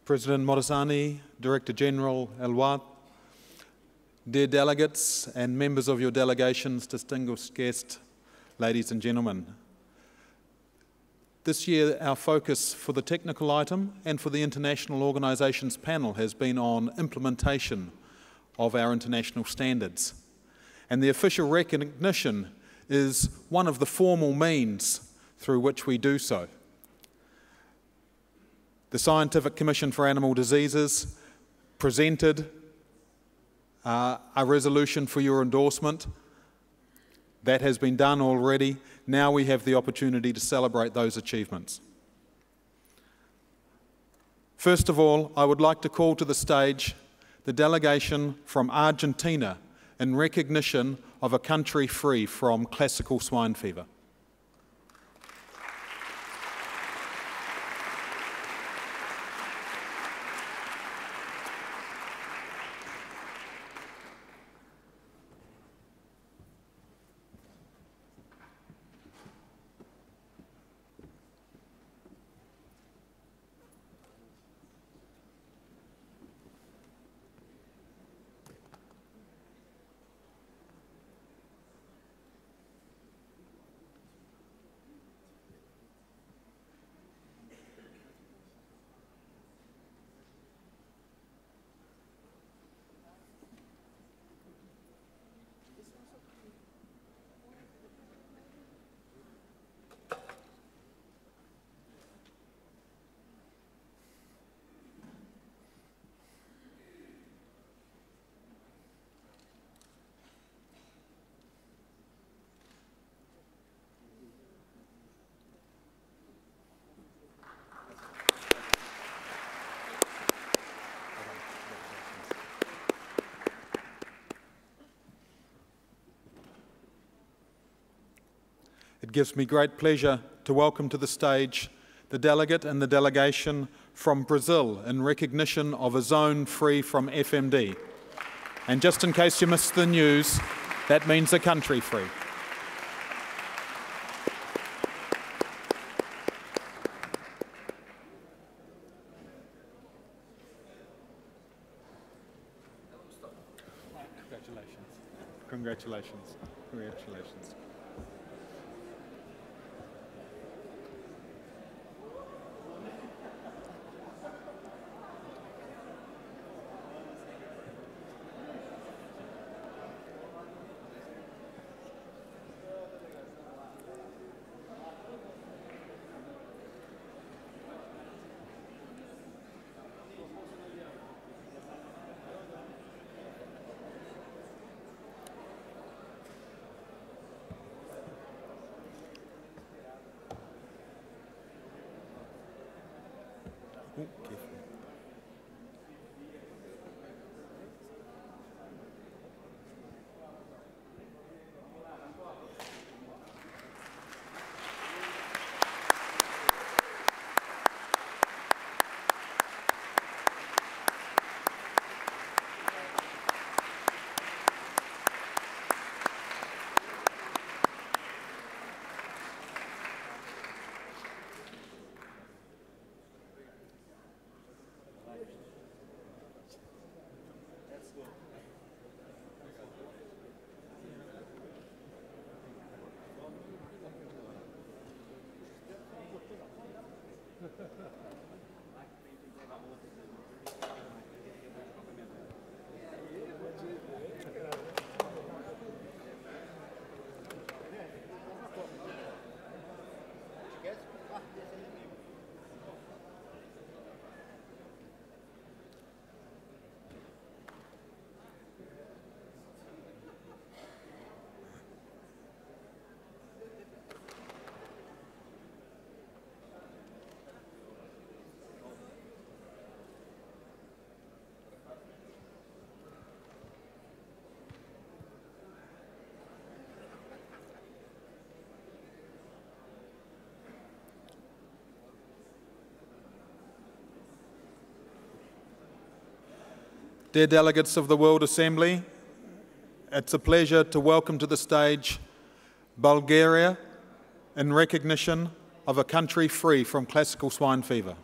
President Morazani, Director General Elwat, dear delegates and members of your delegations, distinguished guests, ladies and gentlemen. This year our focus for the technical item and for the International Organisations panel has been on implementation of our international standards. And the official recognition is one of the formal means through which we do so. The Scientific Commission for Animal Diseases presented a resolution for your endorsement. That has been done already. Now we have the opportunity to celebrate those achievements. First of all, I would like to call to the stage the delegation from Argentina in recognition of a country free from classical swine fever. It gives me great pleasure to welcome to the stage the delegate and the delegation from Brazil in recognition of a zone free from FMD. And just in case you missed the news, that means a country free. Congratulations. Congratulations. Congratulations. Dear delegates of the World Assembly, it's a pleasure to welcome to the stage Bulgaria in recognition of a country free from classical swine fever.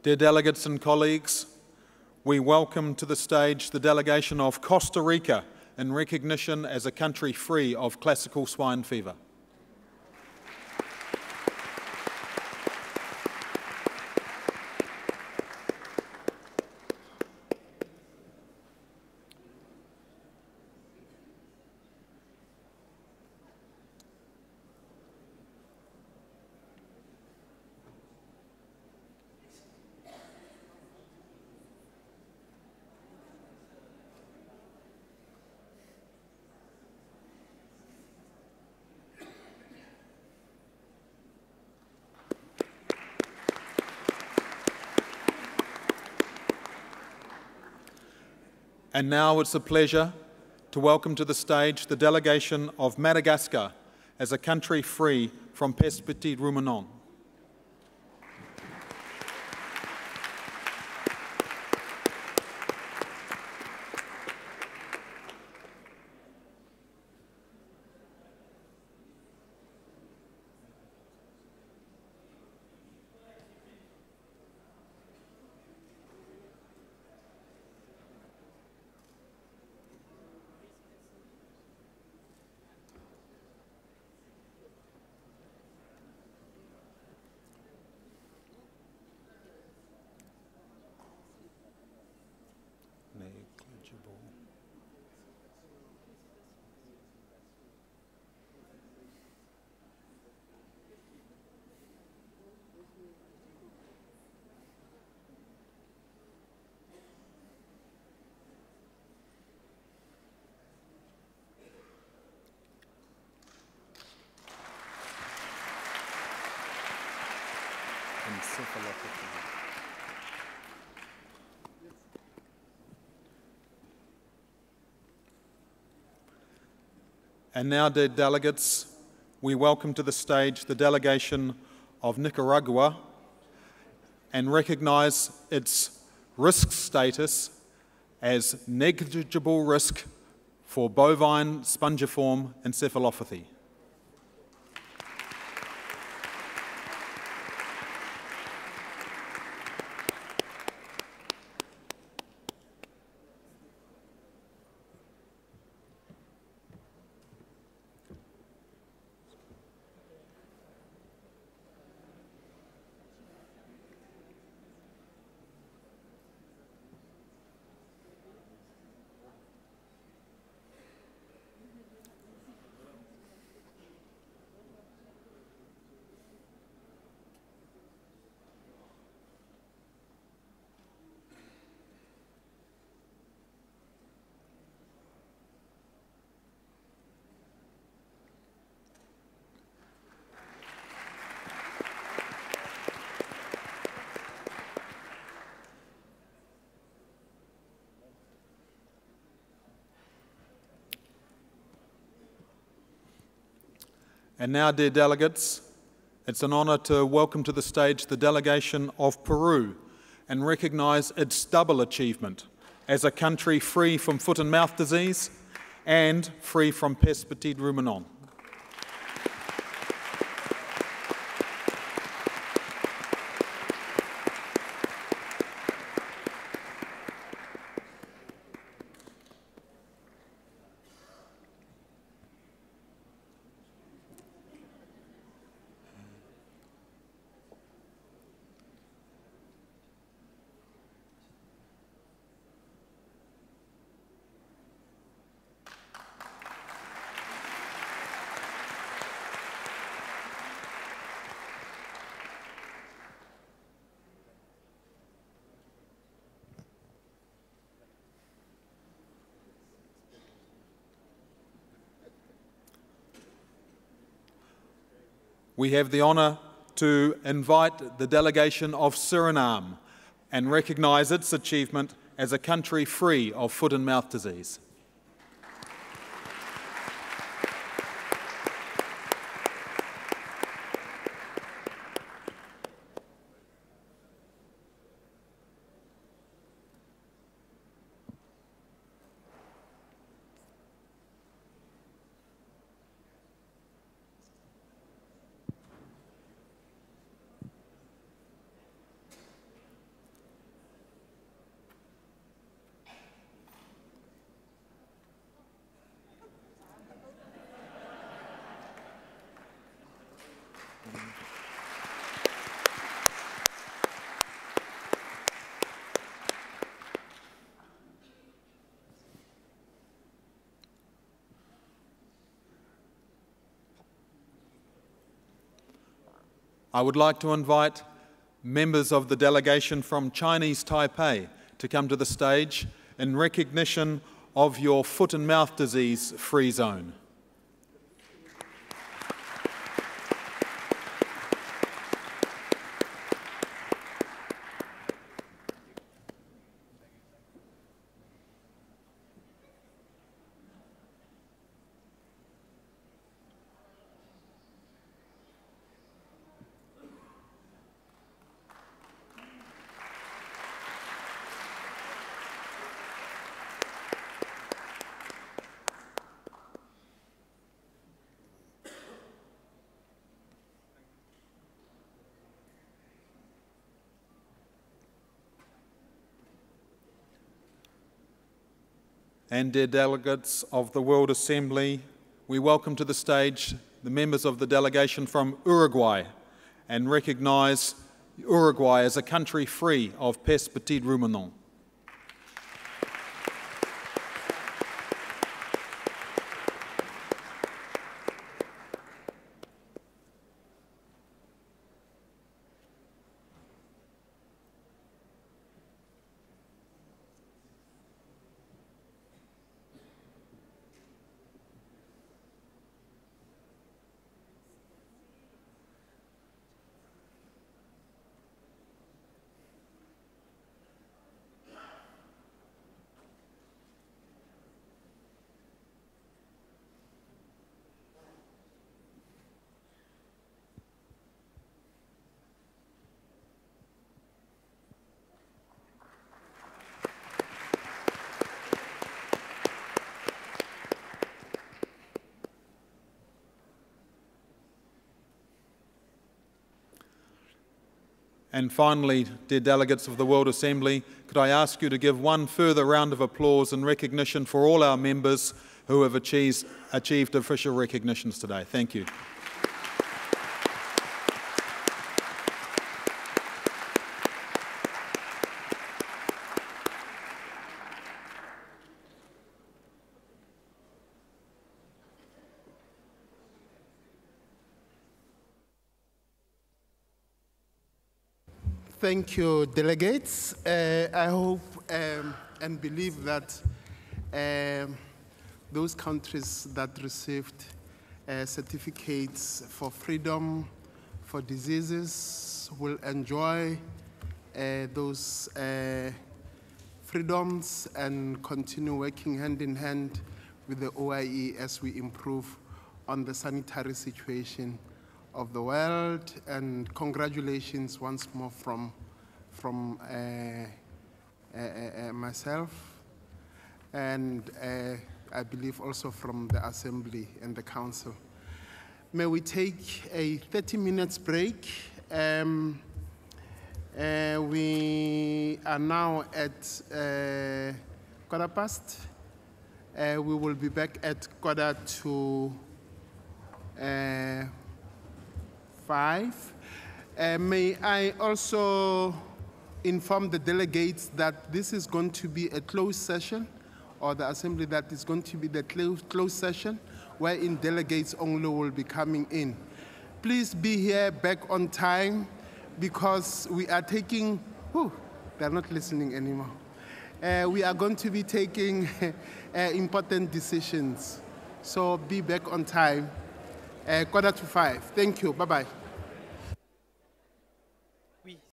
Dear delegates and colleagues, we welcome to the stage the delegation of Costa Rica in recognition as a country free of classical swine fever. And now it's a pleasure to welcome to the stage the delegation of Madagascar as a country free from peste petit ruminant. Negligible. Encephalopathy. And now, dear delegates, we welcome to the stage the delegation of Nicaragua and recognise its risk status as negligible risk for bovine spongiform encephalopathy. And now, dear delegates, it's an honour to welcome to the stage the delegation of Peru and recognise its double achievement as a country free from foot and mouth disease and free from peste petit ruminant. We have the honour to invite the delegation of Suriname and recognise its achievement as a country free of foot and mouth disease. I would like to invite members of the delegation from Chinese Taipei to come to the stage in recognition of your foot and mouth disease free zone. And dear delegates of the World Assembly, we welcome to the stage the members of the delegation from Uruguay and recognise Uruguay as a country free of pes petit ruminant. And finally, dear delegates of the World Assembly, could I ask you to give one further round of applause in recognition for all our members who have achieved official recognitions today. Thank you. Thank you, delegates. I hope and believe that those countries that received certificates for freedom for diseases will enjoy those freedoms and continue working hand in hand with the OIE as we improve on the sanitary situation of the world. And congratulations once more from myself, and I believe also from the Assembly and the Council. May we take a 30-minute break. We are now at 5:15. We will be back at 5:45. May I also inform the delegates that this is going to be a closed session, or the Assembly that is going to be the closed session, wherein delegates only will be coming in. Please be here back on time, because we are taking, they're not listening anymore. We are going to be taking important decisions. So be back on time, 5:45. Thank you, bye-bye.